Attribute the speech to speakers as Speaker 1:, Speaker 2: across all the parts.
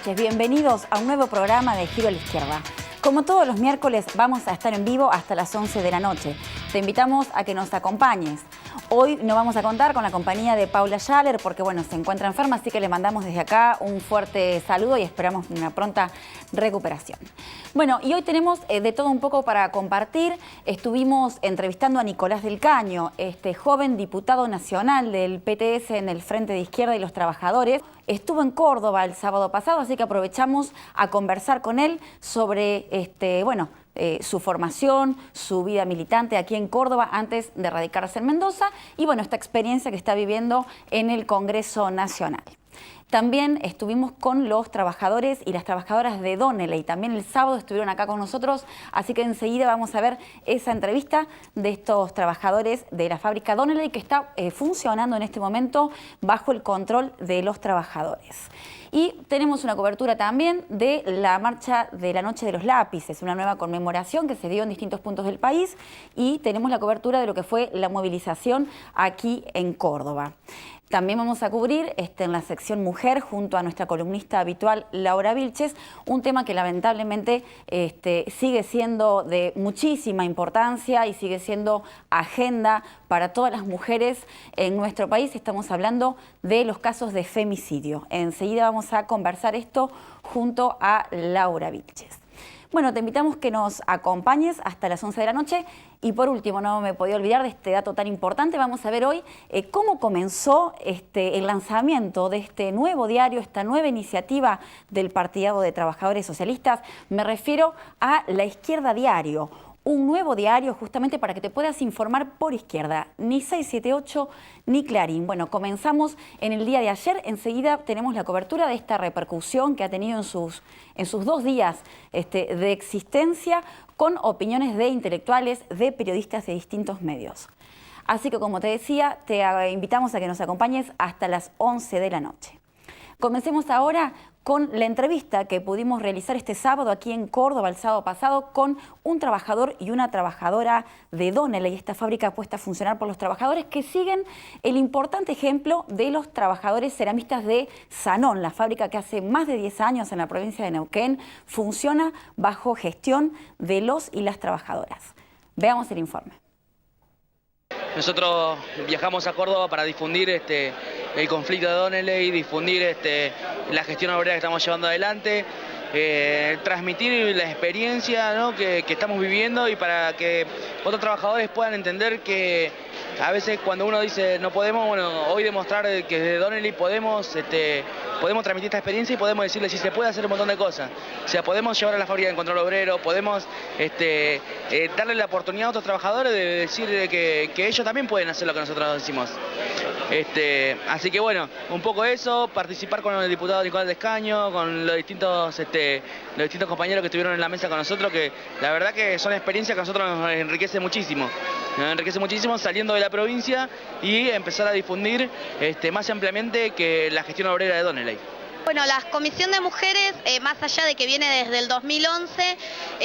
Speaker 1: noches, bienvenidos a un nuevo programa de Giro a la Izquierda. Como todos los miércoles vamos a estar en vivo hasta las 11 de la noche. Te invitamos a que nos acompañes. Hoy no vamos a contar con la compañía de Paula Schaller porque bueno, se encuentra enferma, así que le mandamos desde acá un fuerte saludo y esperamos una pronta recuperación. Bueno, y hoy tenemos de todo un poco para compartir. Estuvimos entrevistando a Nicolás del Caño, este joven diputado nacional del PTS en el Frente de Izquierda y los Trabajadores. Estuvo en Córdoba el sábado pasado, así que aprovechamos a conversar con él sobre su formación, su vida militante aquí en Córdoba antes de radicarse en Mendoza y bueno, esta experiencia que está viviendo en el Congreso Nacional. También estuvimos con los trabajadores y las trabajadoras de Donnelley. También el sábado estuvieron acá con nosotros, así que enseguida vamos a ver esa entrevista de estos trabajadores de la fábrica Donnelley que está funcionando en este momento bajo el control de los trabajadores. Y tenemos una cobertura también de la marcha de la Noche de los Lápices, una nueva conmemoración que se dio en distintos puntos del país y tenemos la cobertura de lo que fue la movilización aquí en Córdoba. También vamos a cubrir en la sección Mujer, junto a nuestra columnista habitual Laura Vilches, un tema que lamentablemente sigue siendo de muchísima importancia y sigue siendo agenda para todas las mujeres en nuestro país. Estamos hablando de los casos de femicidio. Enseguida vamos a conversar esto junto a Laura Vilches. Bueno, te invitamos que nos acompañes hasta las 11 de la noche y por último, no me podía olvidar de este dato tan importante, vamos a ver hoy cómo comenzó el lanzamiento de este nuevo diario, esta nueva iniciativa del Partido de Trabajadores Socialistas. Me refiero a La Izquierda Diario, un nuevo diario justamente para que te puedas informar por izquierda, ni 678 ni Clarín. Bueno, comenzamos en el día de ayer, enseguida tenemos la cobertura de esta repercusión que ha tenido en sus 2 días de existencia con opiniones de intelectuales, de periodistas de distintos medios. Así que como te decía, te invitamos a que nos acompañes hasta las 11 de la noche. Comencemos ahora con la entrevista que pudimos realizar este sábado aquí en Córdoba, el sábado pasado, con un trabajador y una trabajadora de Donnelley, esta fábrica puesta a funcionar por los trabajadores que siguen el importante ejemplo de los trabajadores ceramistas de Sanón, la fábrica que hace más de 10 años en la provincia de Neuquén funciona bajo gestión de los y las trabajadoras. Veamos el informe.
Speaker 2: Nosotros viajamos a Córdoba para difundir el conflicto de Donnelley, difundir la gestión obrera que estamos llevando adelante, transmitir la experiencia, ¿no?, que estamos viviendo y para que otros trabajadores puedan entender que a veces cuando uno dice no podemos, bueno, hoy demostrar que desde Donnelley podemos transmitir esta experiencia y podemos decirle si se puede hacer un montón de cosas. O sea, podemos llevar a la fábrica en control obrero, podemos darle la oportunidad a otros trabajadores de decir que ellos también pueden hacer lo que nosotros decimos. Así que bueno, un poco eso, participar con el diputado Nicolás del Caño, con los distintos compañeros que estuvieron en la mesa con nosotros, que la verdad que son experiencias que a nosotros nos enriquece muchísimo. Nos enriquece muchísimo saliendo de la provincia y empezar a difundir más ampliamente que la gestión obrera de Donnelley.
Speaker 3: Bueno, la Comisión de Mujeres, más allá de que viene desde el 2011,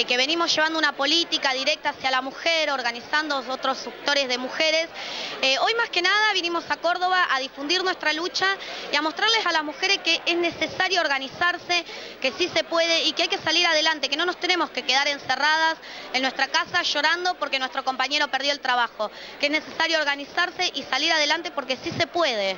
Speaker 3: que venimos llevando una política directa hacia la mujer, organizando otros sectores de mujeres, hoy más que nada vinimos a Córdoba a difundir nuestra lucha y a mostrarles a las mujeres que es necesario organizarse, que sí se puede y que hay que salir adelante, que no nos tenemos que quedar encerradas en nuestra casa llorando porque nuestro compañero perdió el trabajo, que es necesario organizarse y salir adelante porque sí se puede.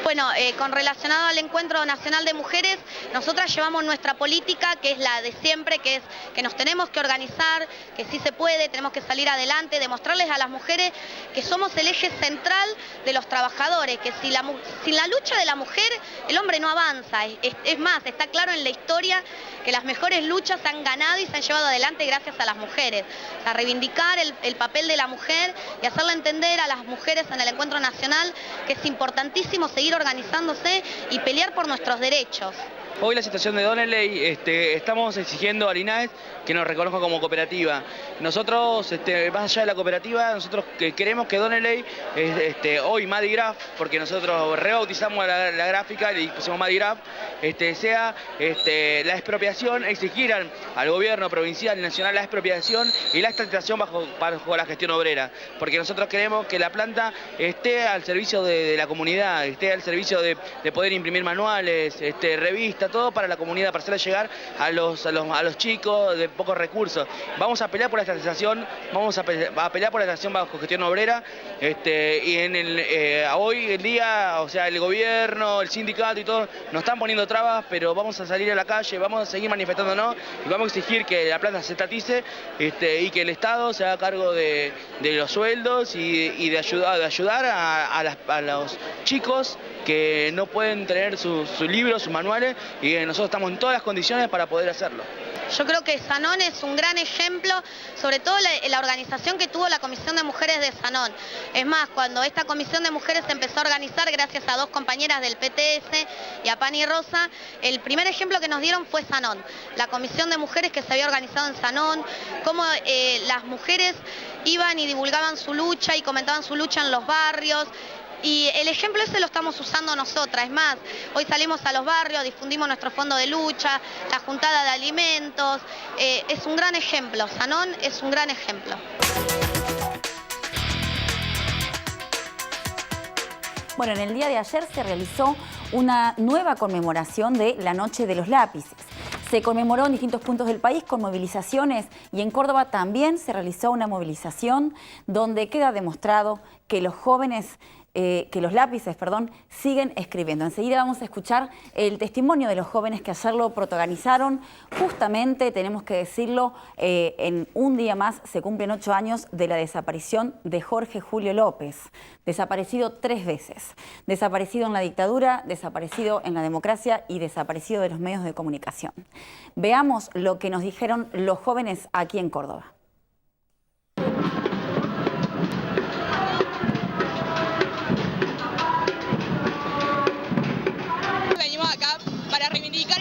Speaker 3: Bueno, con relacionado al Encuentro Nacional de Mujeres, nosotras llevamos nuestra política, que es la de siempre, que es que nos tenemos que organizar, que sí se puede, tenemos que salir adelante, demostrarles a las mujeres que somos el eje central de los trabajadores, que sin la lucha de la mujer el hombre no avanza. Es más, está claro en la historia que las mejores luchas se han ganado y se han llevado adelante gracias a las mujeres. O sea, reivindicar el papel de la mujer y hacerle entender a las mujeres en el Encuentro Nacional que es importantísimo seguir organizándose y pelear por nuestros derechos.
Speaker 2: Hoy la situación de Donnelley, estamos exigiendo al INAES que nos reconozca como cooperativa. Nosotros, más allá de la cooperativa, nosotros queremos que Donnelley, hoy Madigraf, porque nosotros rebautizamos la gráfica y le pusimos Madigraf, sea la expropiación, exigir al gobierno provincial y nacional la expropiación y la estatización bajo la gestión obrera. Porque nosotros queremos que la planta esté al servicio de la comunidad, esté al servicio de poder imprimir manuales, revistas, está todo para la comunidad, para hacerle llegar a los chicos de pocos recursos. Vamos a pelear por la estatización, vamos a pelear por la estatización bajo gestión obrera, y hoy en día, o sea, el gobierno, el sindicato y todo, nos están poniendo trabas, pero vamos a salir a la calle, vamos a seguir manifestándonos y vamos a exigir que la planta se estatice, y que el Estado se haga cargo de los sueldos y de ayudar a los chicos que no pueden tener sus libros, sus manuales, y nosotros estamos en todas las condiciones para poder hacerlo.
Speaker 3: Yo creo que Sanón es un gran ejemplo, sobre todo la organización que tuvo la Comisión de Mujeres de Sanón. Es más, cuando esta Comisión de Mujeres se empezó a organizar gracias a dos compañeras del PTS y a Pani Rosa, el primer ejemplo que nos dieron fue Sanón. La Comisión de Mujeres que se había organizado en Sanón, cómo las mujeres iban y divulgaban su lucha y comentaban su lucha en los barrios. Y el ejemplo ese lo estamos usando nosotras. Es más, hoy salimos a los barrios, difundimos nuestro fondo de lucha, la juntada de alimentos. Es un gran ejemplo, Sanón es un gran ejemplo.
Speaker 1: Bueno, en el día de ayer se realizó una nueva conmemoración de la Noche de los Lápices. Se conmemoró en distintos puntos del país con movilizaciones y en Córdoba también se realizó una movilización donde queda demostrado que los lápices, siguen escribiendo. Enseguida vamos a escuchar el testimonio de los jóvenes que ayer lo protagonizaron. Justamente, tenemos que decirlo, en un día más se cumplen 8 años de la desaparición de Jorge Julio López. Desaparecido 3 veces. Desaparecido en la dictadura, desaparecido en la democracia y desaparecido de los medios de comunicación. Veamos lo que nos dijeron los jóvenes aquí en Córdoba.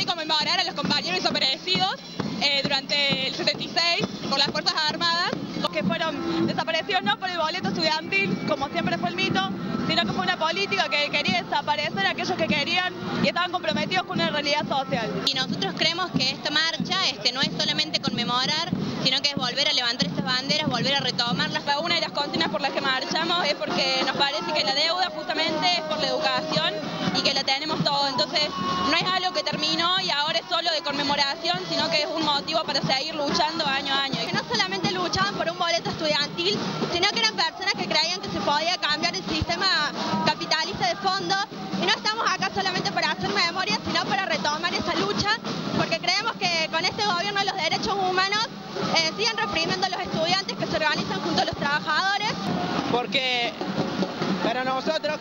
Speaker 4: Conmemorar a los compañeros desaparecidos durante el 76 por las Fuerzas Armadas, que fueron desaparecidos no por el boleto estudiantil, como siempre fue el mito, sino que fue una política que quería desaparecer a aquellos que querían y estaban comprometidos con una realidad social.
Speaker 5: Y nosotros creemos que esta marcha no es solamente conmemorar, sino que es volver a levantar estas banderas, volver a retomarlas.
Speaker 4: Una de las consignas por las que marchamos es porque nos parece que la deuda justamente es por la educación y que la tenemos todo. Entonces no es algo que terminó y ahora es solo de conmemoración, sino que es un motivo para seguir luchando año a año.
Speaker 3: Que no solamente luchaban por un boleto estudiantil, sino que eran personas que creían que se podía cambiar el sistema capitalista de fondo. Y no estamos acá solamente para hacer memoria, sino para retomar esa lucha, porque creemos que con este gobierno de los derechos humanos siguen reprimiendo a los estudiantes que se organizan junto a los trabajadores.
Speaker 6: Porque para nosotros,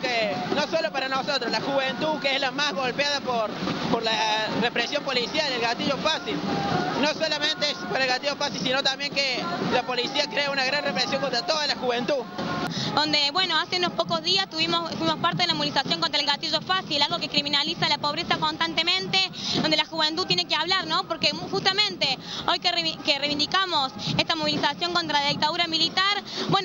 Speaker 6: no solo para nosotros, la juventud, que es la más golpeada por la represión policial, el gatillo fácil, no solamente es por el gatillo fácil, sino también que la policía crea una gran represión contra toda la juventud.
Speaker 5: Donde, hace unos pocos días fuimos parte de la movilización contra el gatillo fácil, algo que criminaliza la pobreza constantemente, donde la juventud tiene que hablar, ¿no? Porque justamente hoy que reivindicamos esta movilización contra la dictadura militar,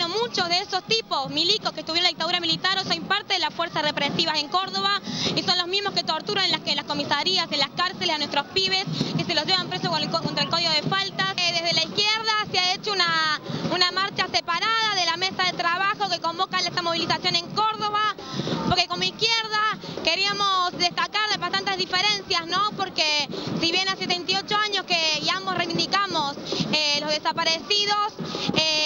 Speaker 5: muchos de esos tipos, milicos que estuvieron en la dictadura militar, o son parte de las fuerzas represivas en Córdoba y son los mismos que torturan en las comisarías, en las cárceles a nuestros pibes, que se los llevan presos contra el código de faltas. Desde la izquierda se ha hecho una marcha separada de la mesa de trabajo que convoca esta movilización en Córdoba, porque como izquierda queríamos destacar de bastantes diferencias, ¿no? Porque si bien hace 78 años que ambos reivindicamos los desaparecidos,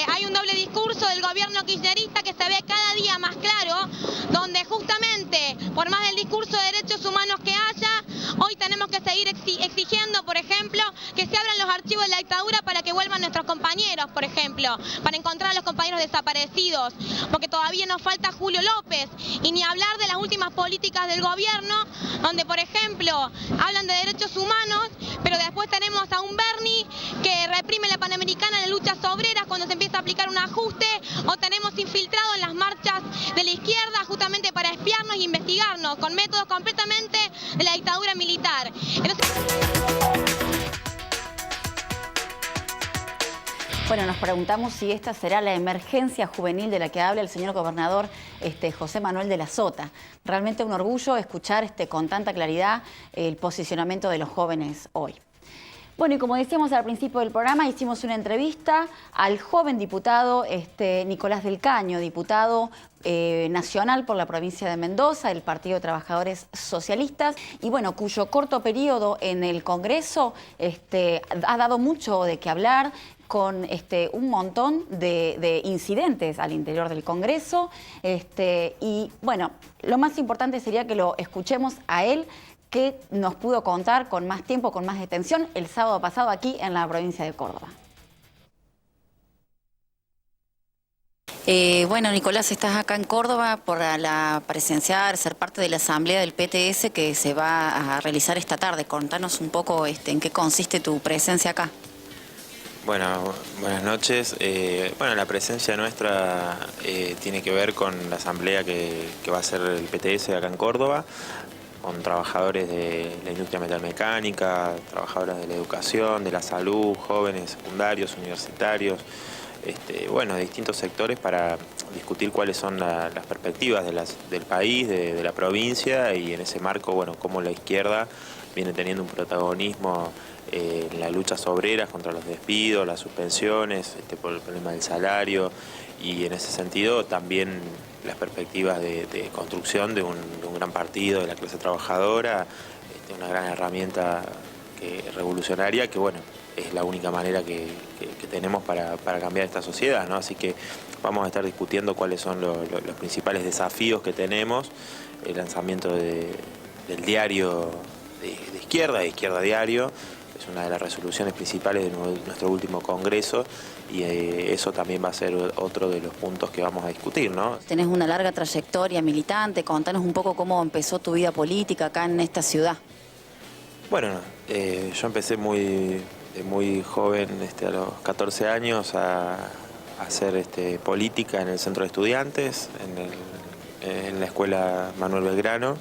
Speaker 5: hay un doble discurso del gobierno kirchnerista que se ve cada día más claro, donde justamente, por más del discurso de derechos humanos que haya, hoy tenemos que seguir exigiendo, por ejemplo, que se abran los archivos de la dictadura para que vuelvan nuestros compañeros, por ejemplo, para encontrar a los compañeros desaparecidos, porque todavía nos falta Julio López, y ni hablar de las últimas políticas del gobierno, donde, por ejemplo, hablan de derechos humanos, pero después tenemos a un Bernie que reprime la Panamericana en las luchas obreras cuando se empieza a aplicar un ajuste, o tenemos infiltrado en las marchas de la izquierda justamente para espiarnos e investigarnos con métodos completamente de la dictadura militar.
Speaker 1: Bueno, nos preguntamos si esta será la emergencia juvenil de la que habla el señor gobernador José Manuel de la Sota. Realmente un orgullo escuchar con tanta claridad el posicionamiento de los jóvenes hoy. Bueno, y como decíamos al principio del programa, hicimos una entrevista al joven diputado Nicolás del Caño, diputado nacional por la provincia de Mendoza, del Partido de Trabajadores Socialistas, y bueno, cuyo corto periodo en el Congreso ha dado mucho de qué hablar, con un montón de incidentes al interior del Congreso. Y bueno, lo más importante sería que lo escuchemos a él, que nos pudo contar con más tiempo, con más detención, el sábado pasado aquí en la provincia de Córdoba. Bueno, Nicolás, estás acá en Córdoba para presenciar, ser parte de la asamblea del PTS que se va a realizar esta tarde. Contanos un poco en qué consiste tu presencia acá.
Speaker 7: Bueno, buenas noches. Bueno, la presencia nuestra tiene que ver con la asamblea que va a hacer el PTS acá en Córdoba, con trabajadores de la industria metalmecánica, trabajadoras de la educación, de la salud, jóvenes secundarios, universitarios, bueno, de distintos sectores para discutir cuáles son las perspectivas del país, de la provincia, y en ese marco, bueno, cómo la izquierda viene teniendo un protagonismo en las luchas obreras contra los despidos, las suspensiones, por el problema del salario, y en ese sentido también las perspectivas de construcción de un gran partido de la clase trabajadora, una gran herramienta revolucionaria que, bueno, es la única manera que tenemos para cambiar esta sociedad, ¿no? Así que vamos a estar discutiendo cuáles son los principales desafíos que tenemos, el lanzamiento del diario de Izquierda Diario. Es una de las resoluciones principales de nuestro último congreso, y eso también va a ser otro de los puntos que vamos a discutir, ¿no?
Speaker 1: Tenés una larga trayectoria militante, contanos un poco cómo empezó tu vida política acá en esta ciudad.
Speaker 7: Bueno, yo empecé muy joven, a los 14 años, a hacer política en el centro de estudiantes, en la escuela Manuel Belgrano,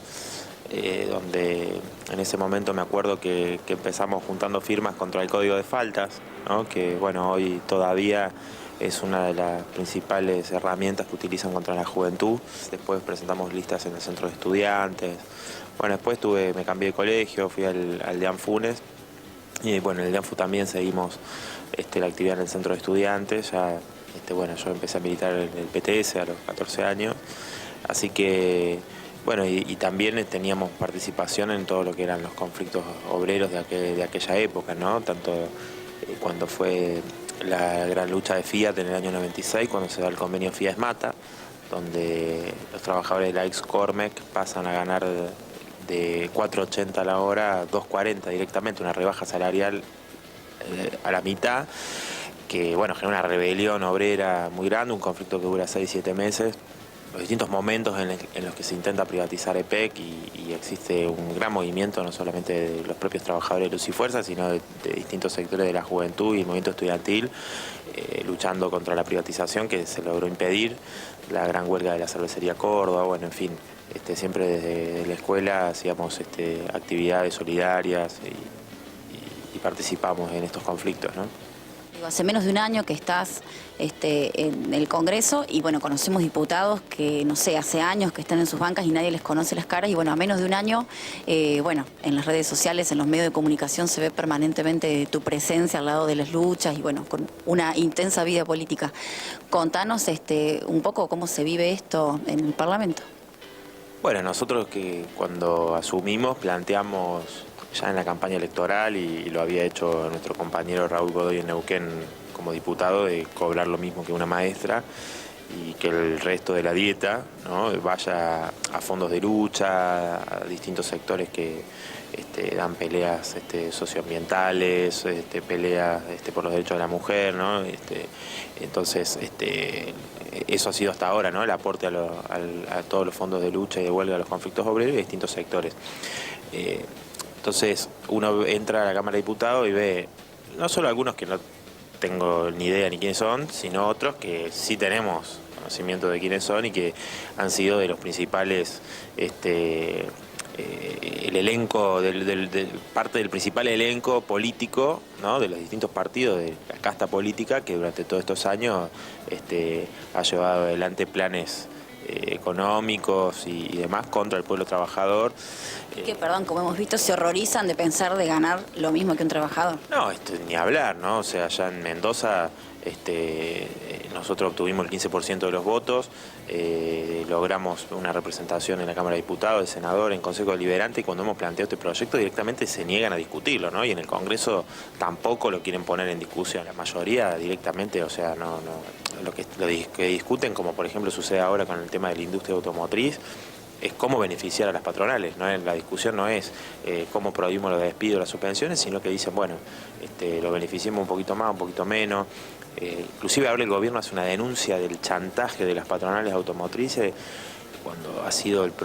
Speaker 7: donde en ese momento me acuerdo que empezamos juntando firmas contra el Código de Faltas, ¿no? Que, bueno, hoy todavía es una de las principales herramientas que utilizan contra la juventud. Después presentamos listas en el centro de estudiantes. Bueno, después me cambié de colegio, fui al de Anfunes, y bueno, en el de Anfu también seguimos la actividad en el centro de estudiantes. Ya, bueno, yo empecé a militar en el PTS a los 14 años, así que, bueno, y también teníamos participación en todo lo que eran los conflictos obreros de aquella época, ¿no? Tanto cuando fue la gran lucha de Fiat en el año 96, cuando se da el convenio Fiat-Mata, donde los trabajadores de la ex-Cormec pasan a ganar de 4.80 a la hora a 2.40 directamente, una rebaja salarial a la mitad, que, bueno, genera una rebelión obrera muy grande, un conflicto que dura 6-7 meses. Los distintos momentos en los que se intenta privatizar EPEC, y existe un gran movimiento no solamente de los propios trabajadores de Luz y Fuerza, sino de distintos sectores de la juventud y el movimiento estudiantil, luchando contra la privatización que se logró impedir, la gran huelga de la cervecería Córdoba, bueno, en fin, siempre desde la escuela hacíamos actividades solidarias y participamos en estos conflictos, ¿no?
Speaker 1: Hace menos de un año que estás en el Congreso, y bueno, conocemos diputados que, no sé, hace años que están en sus bancas y nadie les conoce las caras, y bueno, a menos de un año, bueno, en las redes sociales, en los medios de comunicación se ve permanentemente tu presencia al lado de las luchas y bueno, con una intensa vida política. Contanos un poco cómo se vive esto en el Parlamento.
Speaker 7: Bueno, nosotros que cuando asumimos planteamos ya en la campaña electoral, y lo había hecho nuestro compañero Raúl Godoy en Neuquén como diputado, de cobrar lo mismo que una maestra, y que el resto de la dieta, ¿no?, vaya a fondos de lucha, a distintos sectores que dan peleas socioambientales, peleas por los derechos de la mujer, ¿no? Entonces, eso ha sido hasta ahora, ¿no?, el aporte a todos los fondos de lucha y de huelga a los conflictos obreros y distintos sectores. Entonces uno entra a la Cámara de Diputados y ve no solo algunos que no tengo ni idea ni quiénes son, sino otros que sí tenemos conocimiento de quiénes son y que han sido de los principales, el elenco, parte del principal elenco político, ¿no?, de los distintos partidos de la casta política que durante todos estos años ha llevado adelante planes económicos y demás contra el pueblo trabajador.
Speaker 1: Que, perdón, como hemos visto, se horrorizan de pensar de ganar lo mismo que un trabajador.
Speaker 7: No, ni hablar, ¿no? O sea, allá en Mendoza nosotros obtuvimos el 15% de los votos, logramos una representación en la Cámara de Diputados, de senador, en Consejo Deliberante, y cuando hemos planteado este proyecto directamente se niegan a discutirlo, ¿no? Y en el Congreso tampoco lo quieren poner en discusión. La mayoría directamente, o sea, lo que discuten, como por ejemplo sucede ahora con el tema de la industria automotriz, es cómo beneficiar a las patronales, ¿no? La discusión no es cómo prohibimos los despidos, las suspensiones, sino que dicen, bueno, lo beneficiemos un poquito más, un poquito menos. Inclusive ahora el gobierno hace una denuncia del chantaje de las patronales automotrices cuando ha sido los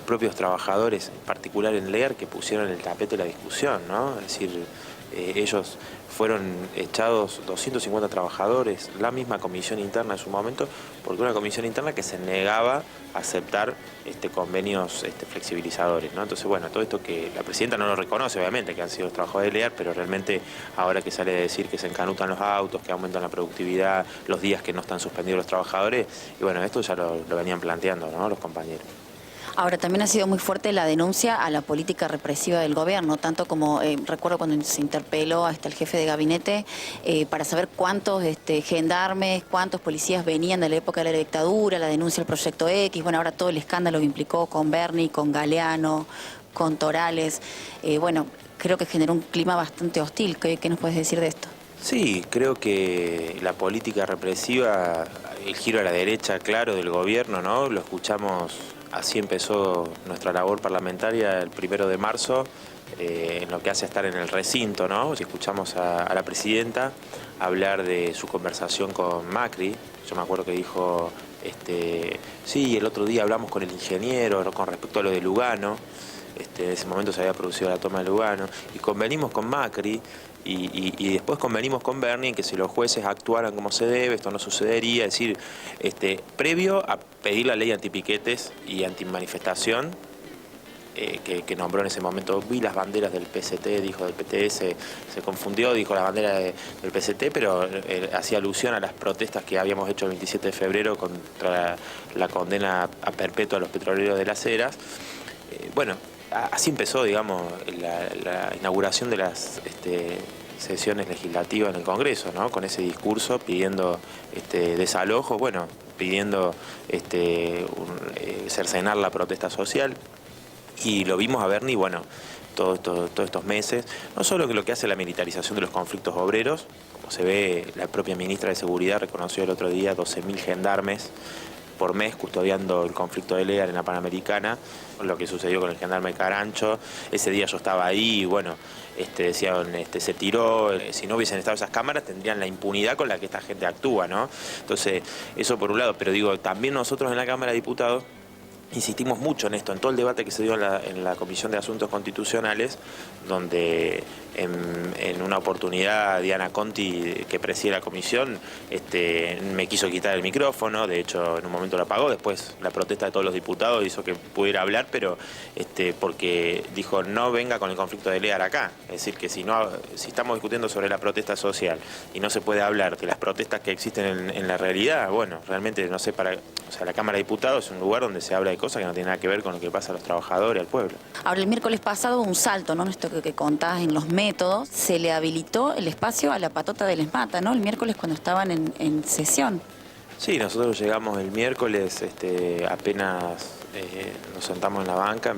Speaker 7: propios trabajadores, en particular en Lear, que pusieron el tapete de la discusión, ¿no? Es decir, ellos fueron echados 250 trabajadores, la misma comisión interna en su momento, porque una comisión interna que se negaba a aceptar convenios flexibilizadores, ¿no? Entonces, bueno, todo esto que la presidenta no lo reconoce, obviamente, que han sido los trabajadores de Lear, pero realmente ahora que sale a decir que se encanutan los autos, que aumentan la productividad, los días que no están suspendidos los trabajadores, y bueno, esto ya lo venían planteando, ¿no?, los compañeros.
Speaker 1: Ahora, también ha sido muy fuerte la denuncia a la política represiva del gobierno, tanto como, recuerdo cuando se interpeló hasta el jefe de gabinete para saber cuántos gendarmes, cuántos policías venían de la época de la dictadura, la denuncia del Proyecto X, bueno, ahora todo el escándalo que implicó con Berni, con Galeano, con Torales, bueno, creo que generó un clima bastante hostil. ¿Qué nos puedes decir de esto?
Speaker 7: Sí, creo que la política represiva, el giro a la derecha, claro, del gobierno, ¿no? Lo escuchamos. Así empezó nuestra labor parlamentaria el 1 de marzo, en lo que hace estar en el recinto, ¿no? Si escuchamos a la presidenta hablar de su conversación con Macri, yo me acuerdo que dijo, sí, el otro día hablamos con el ingeniero con respecto a lo de Lugano, en ese momento se había producido la toma de Lugano, y convenimos con Macri, y después convenimos con Berni en que si los jueces actuaran como se debe, esto no sucedería, es decir, previo a pedir la ley antipiquetes y antimanifestación, que nombró en ese momento, vi las banderas del PCT, dijo del PTS, se confundió, dijo las banderas del PCT, pero hacía alusión a las protestas que habíamos hecho el 27 de febrero contra la condena a perpetua a los petroleros de las Heras. Bueno, así empezó, digamos, la inauguración de las sesiones legislativas en el Congreso, ¿no? Con ese discurso pidiendo desalojo, bueno, pidiendo cercenar la protesta social. Y lo vimos a Berni, bueno, todos estos meses, no solo que lo que hace la militarización de los conflictos obreros, como se ve, la propia ministra de Seguridad reconoció el otro día 12.000 gendarmes por mes custodiando el conflicto de Lear en la Panamericana, lo que sucedió con el gendarme Carancho. Ese día yo estaba ahí y bueno, decían, se tiró, si no hubiesen estado esas cámaras tendrían la impunidad con la que esta gente actúa, ¿no? Entonces, eso por un lado, pero digo, también nosotros en la Cámara de Diputados insistimos mucho en esto, en todo el debate que se dio en la Comisión de Asuntos Constitucionales, donde en una oportunidad Diana Conti, que preside la comisión, me quiso quitar el micrófono, de hecho en un momento lo apagó, después la protesta de todos los diputados hizo que pudiera hablar, pero porque dijo no venga con el conflicto de Lear acá, es decir que si estamos discutiendo sobre la protesta social y no se puede hablar de las protestas que existen en la realidad, bueno, realmente no sé, o sea, la Cámara de Diputados es un lugar donde se habla de cosas que no tienen nada que ver con lo que pasa a los trabajadores, al pueblo.
Speaker 1: Ahora, el miércoles pasado un salto, ¿no? Esto que contás en los métodos, se le habilitó el espacio a la patota del ESMATA, ¿no? El miércoles cuando estaban en sesión. Sí,
Speaker 7: nosotros llegamos el miércoles, apenas nos sentamos en la banca,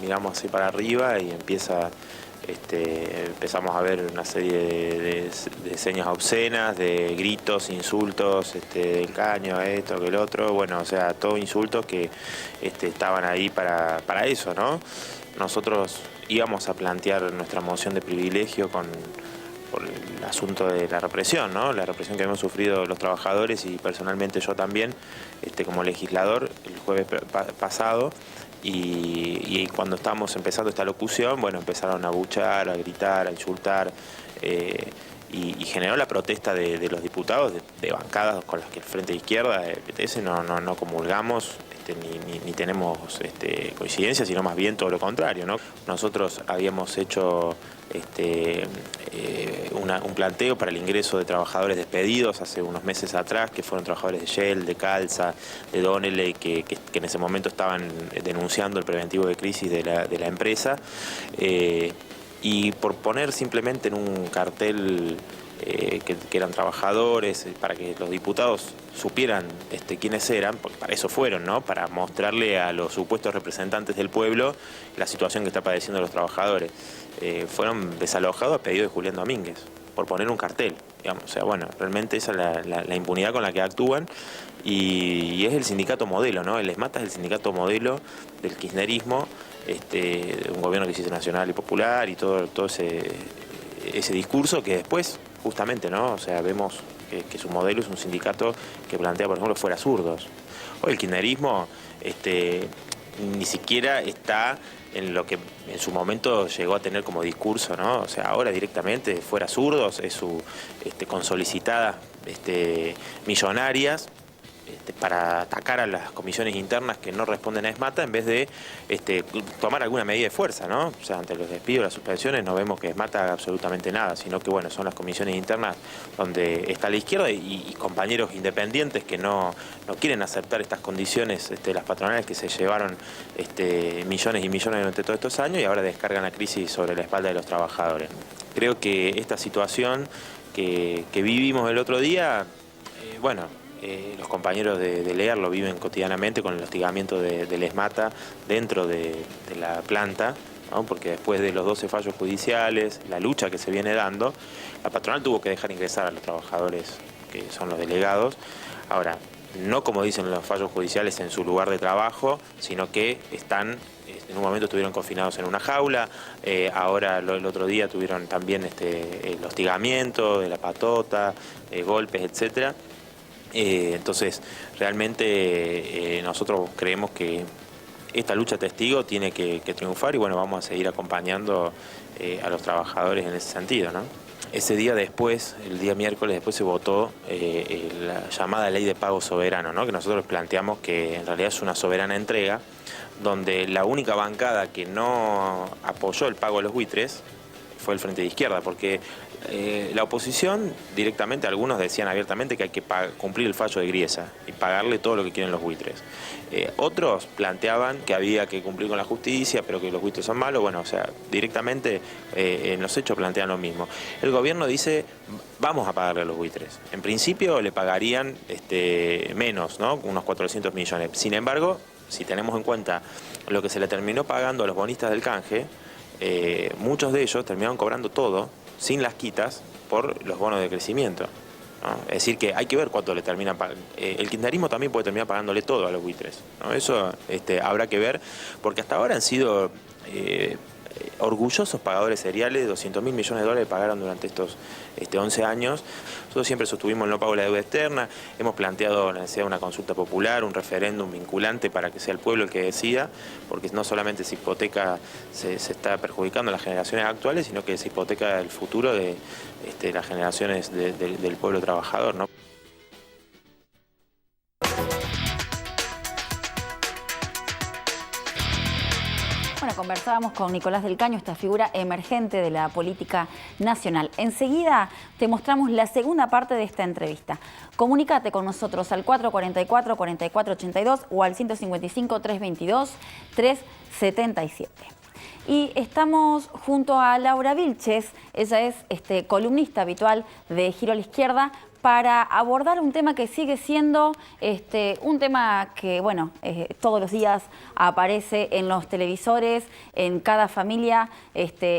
Speaker 7: miramos así para arriba y empezamos a ver una serie de señas obscenas, de gritos, insultos, del caño, esto, que el otro, bueno, o sea, todo insultos que estaban ahí para eso, ¿no? Nosotros íbamos a plantear nuestra moción de privilegio por el asunto de la represión, ¿no? La represión que hemos sufrido los trabajadores y personalmente yo también, como legislador, el jueves pasado. Y cuando estábamos empezando esta locución, bueno, empezaron a abuchear, a gritar, a insultar, y generó la protesta de los diputados de bancadas con las que el Frente de Izquierda, el PTS, no comulgamos, ni tenemos coincidencia, sino más bien todo lo contrario, ¿no? Nosotros habíamos hecho un planteo para el ingreso de trabajadores despedidos hace unos meses atrás, que fueron trabajadores de Shell, de Calza, de Donnelley, que en ese momento estaban denunciando el preventivo de crisis de la empresa. Y por poner simplemente en un cartel que eran trabajadores, para que los diputados supieran quiénes eran, porque para eso fueron, ¿no? Para mostrarle a los supuestos representantes del pueblo la situación que está padeciendo los trabajadores. Fueron desalojados a pedido de Julián Domínguez, por poner un cartel, digamos. O sea, bueno, realmente esa es la impunidad con la que actúan, y es el sindicato modelo, ¿no? El ESMATA es el sindicato modelo del kirchnerismo, un gobierno que se hizo nacional y popular, y todo ese discurso que después, justamente, ¿no? O sea, vemos que su modelo es un sindicato que plantea, por ejemplo, fuera zurdos. Hoy el kirchnerismo ni siquiera está en lo que en su momento llegó a tener como discurso, ¿no? O sea, ahora directamente fuera zurdos es con solicitadas millonarias para atacar a las comisiones internas que no responden a ESMATA, en vez de tomar alguna medida de fuerza, ¿no? O sea, ante los despidos, las suspensiones, no vemos que ESMATA haga absolutamente nada, sino que, bueno, son las comisiones internas donde está la izquierda y compañeros independientes que no quieren aceptar estas condiciones, las patronales que se llevaron millones y millones durante todos estos años, y ahora descargan la crisis sobre la espalda de los trabajadores. Creo que esta situación que vivimos el otro día, los compañeros de LEAR lo viven cotidianamente con el hostigamiento del ESMATA dentro de la planta, ¿no? Porque después de los 12 fallos judiciales, la lucha que se viene dando, la patronal tuvo que dejar ingresar a los trabajadores que son los delegados. Ahora, no como dicen los fallos judiciales en su lugar de trabajo, sino que en un momento estuvieron confinados en una jaula, ahora el otro día tuvieron también el hostigamiento de la patota, golpes, etcétera. Entonces, realmente nosotros creemos que esta lucha testigo tiene que triunfar, y bueno, vamos a seguir acompañando a los trabajadores en ese sentido, ¿no? Ese día después, el día miércoles, después se votó la llamada ley de pago soberano, ¿no? Que nosotros planteamos que en realidad es una soberana entrega, donde la única bancada que no apoyó el pago de los buitres fue el Frente de Izquierda, porque la oposición directamente, algunos decían abiertamente que hay que cumplir el fallo de Griesa y pagarle todo lo que quieren los buitres. Otros planteaban que había que cumplir con la justicia, pero que los buitres son malos. Bueno, o sea, directamente en los hechos plantean lo mismo. El gobierno dice, vamos a pagarle a los buitres. En principio le pagarían menos, ¿no? Unos 400 millones. Sin embargo, si tenemos en cuenta lo que se le terminó pagando a los bonistas del canje, muchos de ellos terminaron cobrando todo, sin las quitas, por los bonos de crecimiento, ¿no? Es decir, que hay que ver cuánto le termina pagando. El kirchnerismo también puede terminar pagándole todo a los buitres, ¿no? Eso habrá que ver, porque hasta ahora han sido orgullosos pagadores seriales. 200.000 millones de dólares pagaron durante estos 11 años. Nosotros siempre sostuvimos el no pago de la deuda externa, hemos planteado la necesidad de una consulta popular, un referéndum vinculante para que sea el pueblo el que decida, porque no solamente se hipoteca, se está perjudicando a las generaciones actuales, sino que se hipoteca el futuro de las generaciones del pueblo trabajador, ¿no?
Speaker 1: Bueno, conversábamos con Nicolás del Caño, esta figura emergente de la política nacional. Enseguida te mostramos la segunda parte de esta entrevista. Comunícate con nosotros al 444-4482 o al 155-322-377. Y estamos junto a Laura Vilches, ella es columnista habitual de Giro a la Izquierda, para abordar un tema que sigue siendo un tema que, bueno, todos los días aparece en los televisores, en cada familia.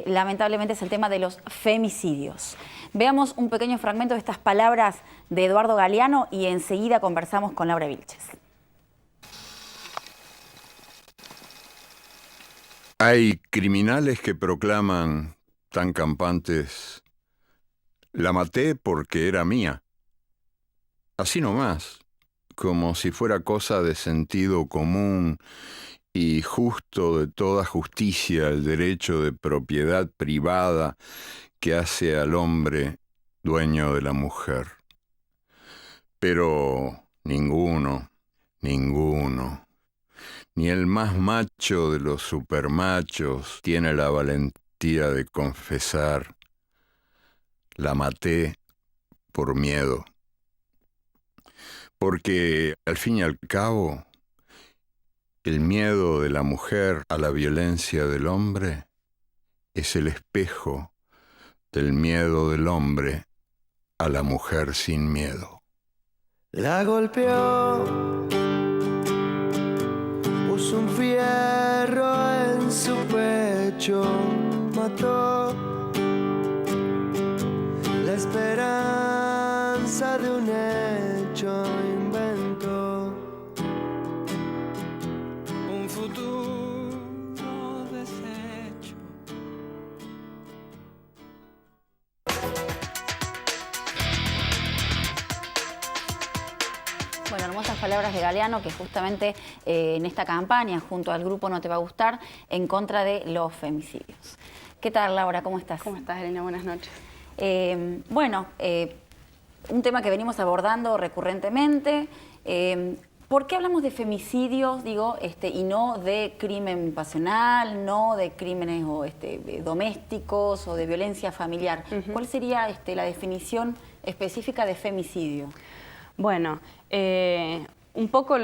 Speaker 1: Lamentablemente es el tema de los femicidios. Veamos un pequeño fragmento de estas palabras de Eduardo Galeano y enseguida conversamos con Laura Vilches.
Speaker 8: Hay criminales que proclaman tan campantes: la maté porque era mía. Así nomás, como si fuera cosa de sentido común y justo de toda justicia el derecho de propiedad privada que hace al hombre dueño de la mujer. Pero ninguno, ni el más macho de los supermachos tiene la valentía valentía de confesar, la maté por miedo. Porque, al fin y al cabo, el miedo de la mujer a la violencia del hombre es el espejo del miedo del hombre a la mujer sin miedo.
Speaker 9: La golpeó, puso un fierro en su pecho, mató la esperanza de un hecho, inventó un futuro deshecho.
Speaker 1: Bueno, hermosas palabras de Galeano, que justamente en esta campaña, junto al grupo No Te Va a Gustar, en contra de los femicidios. ¿Qué tal, Laura? ¿Cómo estás?
Speaker 10: ¿Cómo estás, Elena? Buenas noches.
Speaker 1: Un tema que venimos abordando recurrentemente. ¿Por qué hablamos de femicidios, y no de crimen pasional, no de crímenes domésticos o de violencia familiar? ¿Cuál sería la definición específica de femicidio?
Speaker 10: Bueno, un poco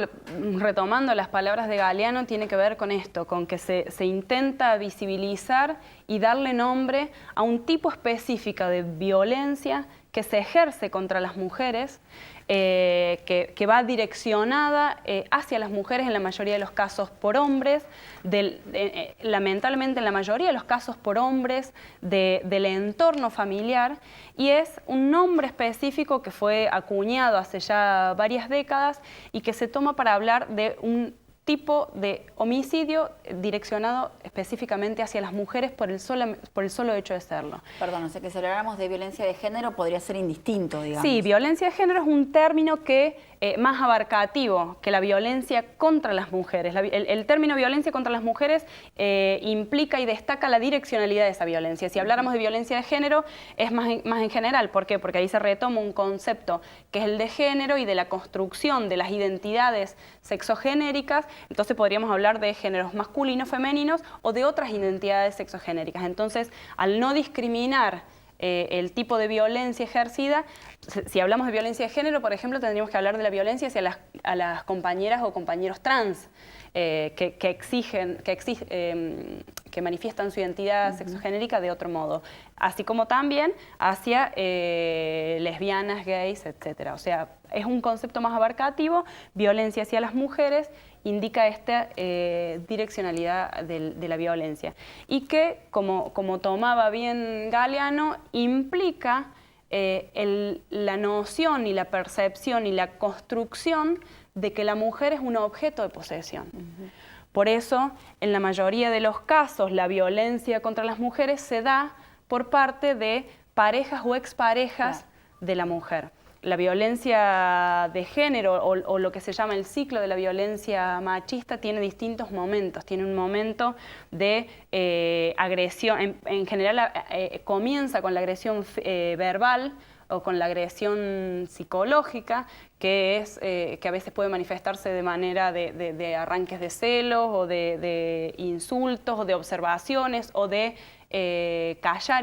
Speaker 10: retomando las palabras de Galeano, tiene que ver con esto, con que se intenta visibilizar y darle nombre a un tipo específico de violencia que se ejerce contra las mujeres, que va direccionada hacia las mujeres en la mayoría de los casos por hombres, lamentablemente en la mayoría de los casos por hombres del entorno familiar, y es un nombre específico que fue acuñado hace ya varias décadas y que se toma para hablar de un tipo de homicidio direccionado específicamente hacia las mujeres por el solo hecho de serlo.
Speaker 1: Perdón, o sea que si habláramos de violencia de género podría ser indistinto, digamos.
Speaker 10: Sí, violencia de género es un término que más abarcativo que la violencia contra las mujeres. El término violencia contra las mujeres implica y destaca la direccionalidad de esa violencia. Si habláramos de violencia de género es más en general. ¿Por qué? Porque ahí se retoma un concepto que es el de género y de la construcción de las identidades sexogenéricas. Entonces podríamos hablar de géneros masculinos, femeninos o de otras identidades sexogenéricas. Entonces, al no discriminar el tipo de violencia ejercida, si hablamos de violencia de género, por ejemplo, tendríamos que hablar de la violencia hacia las compañeras o compañeros trans que manifiestan su identidad sexogenérica de otro modo, así como también hacia lesbianas, gays, etc. O sea, es un concepto más abarcativo. Violencia hacia las mujeres indica esta direccionalidad de la violencia y que, como tomaba bien Galeano, implica la noción y la percepción y la construcción de que la mujer es un objeto de posesión. Por eso, en la mayoría de los casos, la violencia contra las mujeres se da por parte de parejas o exparejas de la mujer. La violencia de género o lo que se llama el ciclo de la violencia machista tiene distintos momentos. Tiene un momento de agresión, en general comienza con la agresión verbal o con la agresión psicológica, que a veces puede manifestarse de manera de arranques de celos o de insultos o de observaciones o de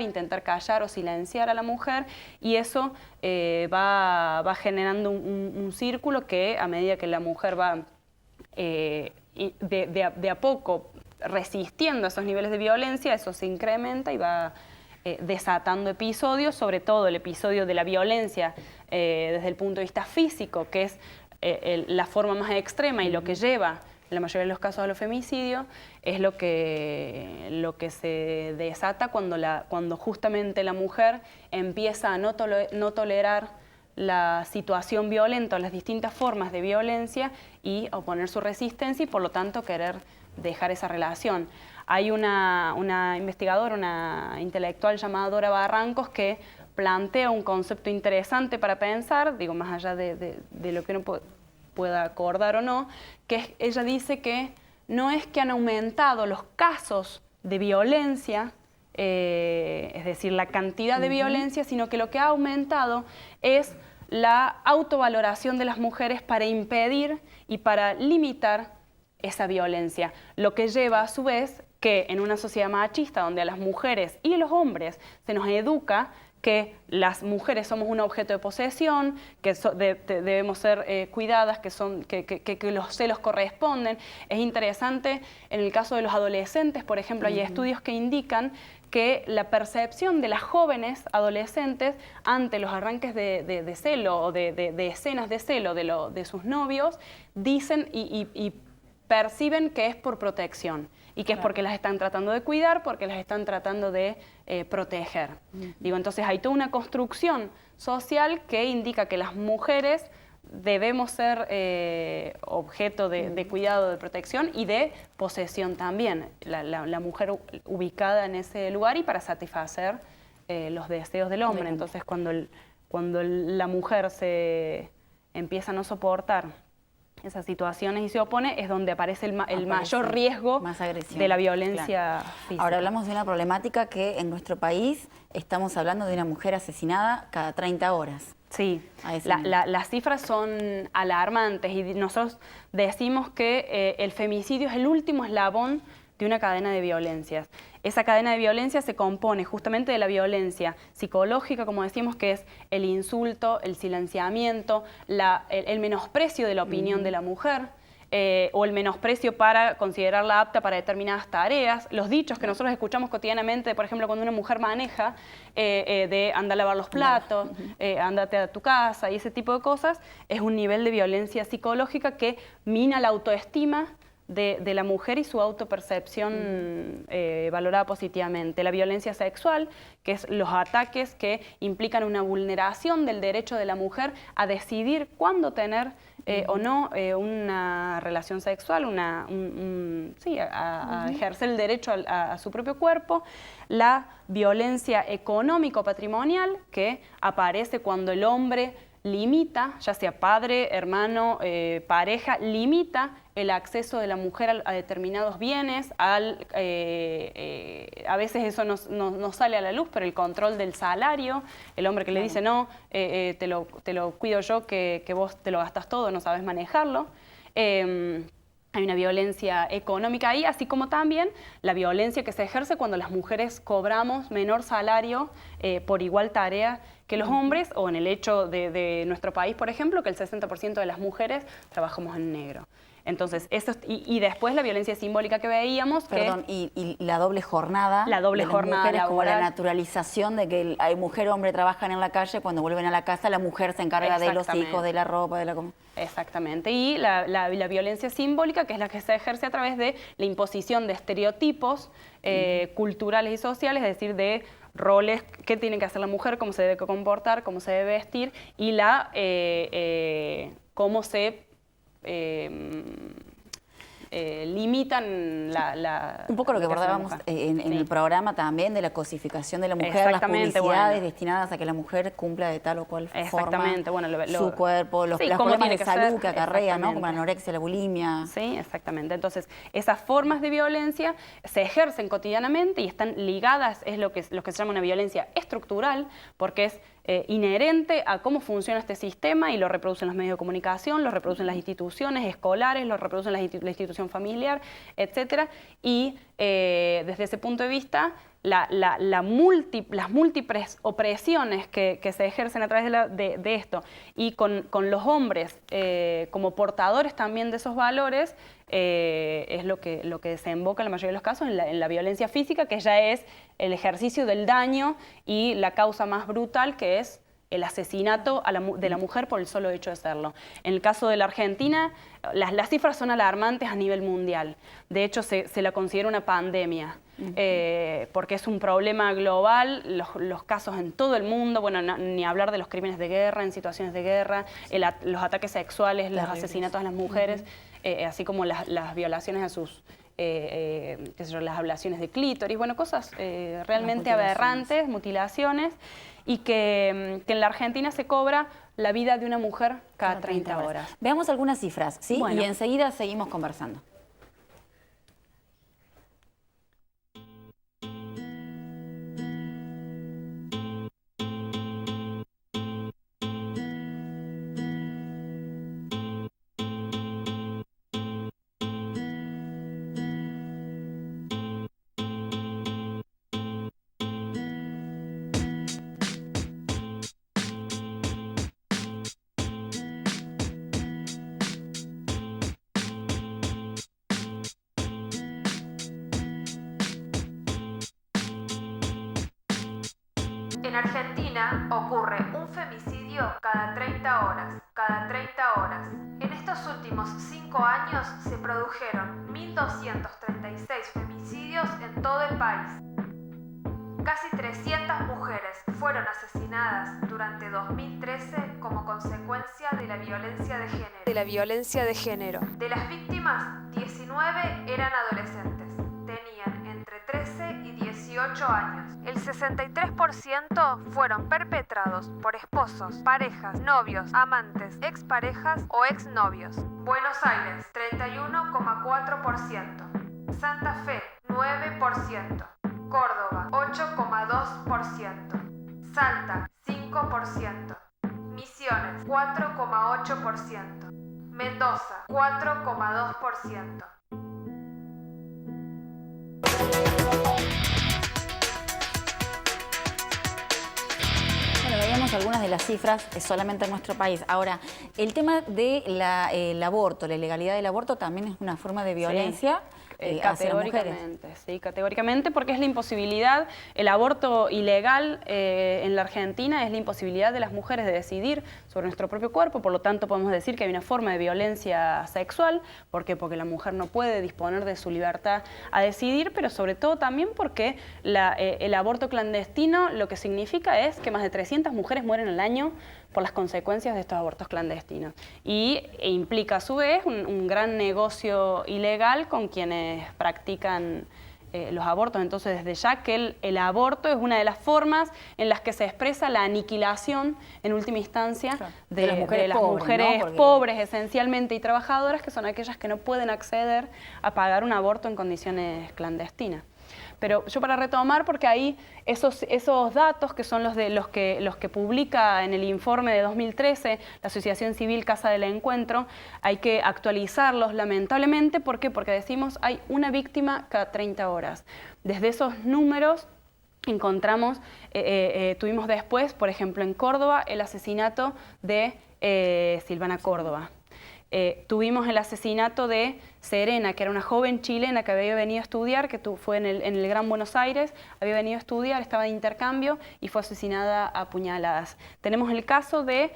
Speaker 10: intentar callar o silenciar a la mujer, y eso va generando un círculo que, a medida que la mujer va de a poco resistiendo a esos niveles de violencia, eso se incrementa y va desatando episodios, sobre todo el episodio de la violencia desde el punto de vista físico, que es la forma más extrema y lo que lleva en la mayoría de los casos a los femicidios, es lo que se desata cuando justamente la mujer empieza a no tolerar la situación violenta o las distintas formas de violencia y oponer su resistencia y por lo tanto querer dejar esa relación. Hay una investigadora, una intelectual llamada Dora Barrancos que plantea un concepto interesante para pensar, digo, más allá de lo que uno pueda acordar o no, que ella dice que no es que han aumentado los casos de violencia, es decir, la cantidad de violencia, sino que lo que ha aumentado es la autovaloración de las mujeres para impedir y para limitar esa violencia, lo que lleva a su vez que en una sociedad machista donde a las mujeres y a los hombres se nos educa que las mujeres somos un objeto de posesión, que debemos ser cuidadas, que los celos corresponden. Es interesante, en el caso de los adolescentes, por ejemplo, hay estudios que indican que la percepción de las jóvenes adolescentes ante los arranques de celo o de escenas de celo de sus novios, dicen y perciben que es por protección y que es porque las están tratando de cuidar, porque las están tratando de proteger. Digo, entonces hay toda una construcción social que indica que las mujeres debemos ser objeto de cuidado, de protección y de posesión también. La mujer ubicada en ese lugar y para satisfacer los deseos del hombre. Entonces cuando la mujer se empieza a no soportar esas situaciones y se opone, es donde aparece el mayor riesgo de la violencia física.
Speaker 1: Ahora hablamos de una problemática que en nuestro país estamos hablando de una mujer asesinada cada 30 horas.
Speaker 10: Sí, las cifras son alarmantes y nosotros decimos que el femicidio es el último eslabón de una cadena de violencias. Esa cadena de violencia se compone justamente de la violencia psicológica, como decimos, que es el insulto, el silenciamiento, el menosprecio de la opinión de la mujer, o el menosprecio para considerarla apta para determinadas tareas, los dichos que nosotros escuchamos cotidianamente, por ejemplo, cuando una mujer maneja, de anda a lavar los platos, ándate a tu casa y ese tipo de cosas, es un nivel de violencia psicológica que mina la autoestima de la mujer y su autopercepción valorada positivamente. La violencia sexual, que es los ataques que implican una vulneración del derecho de la mujer a decidir cuándo tener o no una relación sexual, a ejercer el derecho a su propio cuerpo. La violencia económico-patrimonial, que aparece cuando el hombre limita, ya sea padre, hermano, pareja, limita el acceso de la mujer a determinados bienes, a veces eso no sale a la luz, pero el control del salario, el hombre que le dice no, te lo cuido yo, que vos te lo gastas todo, no sabes manejarlo. Hay una violencia económica ahí, así como también la violencia que se ejerce cuando las mujeres cobramos menor salario por igual tarea que los hombres, o en el hecho de nuestro país, por ejemplo, que el 60% de las mujeres trabajamos en negro. Entonces, eso y después la violencia simbólica que veíamos.
Speaker 1: Perdón, y la doble jornada.
Speaker 10: La doble jornada
Speaker 1: mujeres, como la
Speaker 10: laboral.
Speaker 1: naturalización de que hay mujer y hombre trabajan en la calle, cuando vuelven a la casa la mujer se encarga de los hijos, de la ropa, de la comida.
Speaker 10: Exactamente, y la violencia simbólica, que es la que se ejerce a través de la imposición de estereotipos culturales y sociales, es decir, de roles, qué tiene que hacer la mujer, cómo se debe comportar, cómo se debe vestir, y cómo se limitan
Speaker 1: un poco lo que abordábamos en el programa también, de la cosificación de la mujer, las publicidades destinadas a que la mujer cumpla de tal o cual forma su cuerpo, los problemas de salud que acarrea, ¿no? Como la anorexia, la bulimia.
Speaker 10: Sí, exactamente. Entonces, esas formas de violencia se ejercen cotidianamente y están ligadas, es lo que se llama una violencia estructural, porque es inherente a cómo funciona este sistema y lo reproducen los medios de comunicación, lo reproducen las instituciones escolares, lo reproducen la institución familiar, etcétera. Y desde ese punto de vista, las múltiples opresiones que se ejercen a través de esto y con los hombres como portadores también de esos valores, es lo que desemboca en la mayoría de los casos en la violencia física, que ya es el ejercicio del daño y la causa más brutal, que es el asesinato de la mujer por el solo hecho de serlo. En el caso de la Argentina, las cifras son alarmantes a nivel mundial. De hecho, se la considera una pandemia, porque es un problema global, los casos en todo el mundo, bueno, ni hablar de los crímenes de guerra, en situaciones de guerra, los ataques sexuales, los asesinatos a las mujeres, así como las violaciones a sus... las ablaciones de clítoris, bueno, cosas realmente aberrantes, mutilaciones, y que en la Argentina se cobra la vida de una mujer cada 30 horas.
Speaker 1: Veamos algunas cifras, ¿sí? Bueno. Y enseguida seguimos conversando.
Speaker 11: en Argentina ocurre un femicidio cada 30 horas. En estos últimos 5 años se produjeron 1.236 femicidios en todo el país. Casi 300 mujeres fueron asesinadas durante 2013 como consecuencia de la violencia de género. De las víctimas, 19 eran adolescentes. Tenían entre 13 y 18 años. El 63% fueron perpetrados por esposos, parejas, novios, amantes, exparejas o exnovios. Buenos Aires, 31,4%. Santa Fe, 9%. Córdoba, 8,2%. Salta, 5%. Misiones, 4,8%. Mendoza, 4,2%.
Speaker 1: Bueno, veíamos algunas de las cifras solamente en nuestro país. Ahora, el tema del aborto, la ilegalidad del aborto también es una forma de violencia. Hacia las mujeres.
Speaker 10: Sí, categóricamente, porque es la imposibilidad, el aborto ilegal en la Argentina es la imposibilidad de las mujeres de decidir sobre nuestro propio cuerpo, por lo tanto podemos decir que hay una forma de violencia sexual. ¿Por qué? Porque la mujer no puede disponer de su libertad a decidir, pero sobre todo también porque el aborto clandestino lo que significa es que más de 300 mujeres mueren al año por las consecuencias de estos abortos clandestinos. E implica a su vez un gran negocio ilegal con quienes practican los abortos. Entonces, desde ya que el aborto es una de las formas en las que se expresa la aniquilación, en última instancia, de las mujeres pobres, esencialmente, y trabajadoras, que son aquellas que no pueden acceder a pagar un aborto en condiciones clandestinas. Pero yo, para retomar, porque ahí esos datos que son los que publica en el informe de 2013 la Asociación Civil Casa del Encuentro, hay que actualizarlos lamentablemente. ¿Por qué? Porque decimos hay una víctima cada 30 horas. Desde esos números encontramos, tuvimos después, por ejemplo, en Córdoba, el asesinato de Silvana Córdoba. Tuvimos el asesinato de Serena, que era una joven chilena que había venido a estudiar, que fue en el Gran Buenos Aires, había venido a estudiar, estaba de intercambio y fue asesinada a puñaladas. Tenemos el caso de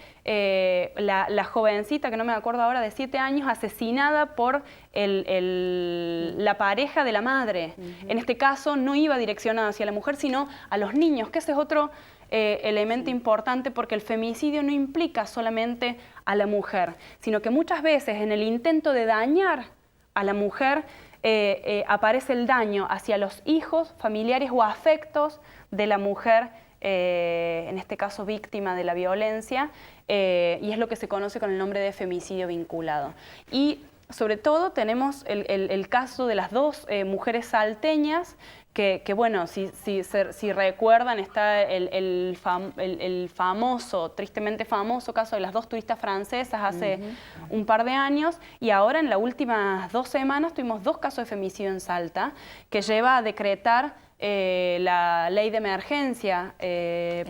Speaker 10: la jovencita, que no me acuerdo ahora, de 7 años, asesinada por la pareja de la madre. En este caso no iba direccionada hacia la mujer, sino a los niños, que ese es otro elemento importante, porque el femicidio no implica solamente a la mujer, sino que muchas veces en el intento de dañar a la mujer aparece el daño hacia los hijos, familiares o afectos de la mujer, en este caso víctima de la violencia, y es lo que se conoce con el nombre de femicidio vinculado. Y sobre todo tenemos el caso de las dos mujeres salteñas, que bueno, si recuerdan, está el famoso, tristemente famoso caso de las dos turistas francesas hace un par de años, y ahora en las últimas 2 semanas tuvimos 2 casos de femicidio en Salta, que lleva a decretar la ley de emergencia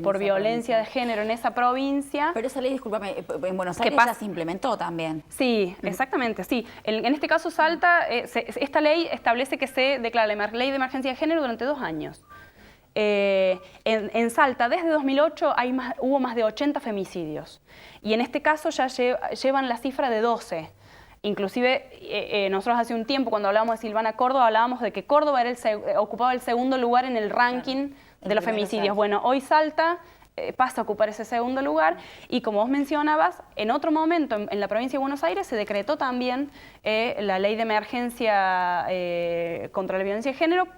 Speaker 10: por violencia de género en esa provincia.
Speaker 1: Pero esa ley, discúlpame, en Buenos Aires ya se implementó también.
Speaker 10: Sí, exactamente, sí. En este caso Salta, esta ley establece que se declara la ley de emergencia de género durante 2 años. En Salta, desde 2008, hubo más de 80 femicidios. Y en este caso ya llevan la cifra de 12. Inclusive nosotros hace un tiempo, cuando hablábamos de Silvana Córdoba, hablábamos de que Córdoba ocupaba el 2º lugar en el ranking de los femicidios. Bueno, hoy Salta pasa a ocupar ese 2º lugar, y como vos mencionabas, en otro momento en la provincia de Buenos Aires se decretó también la ley de emergencia contra la violencia de género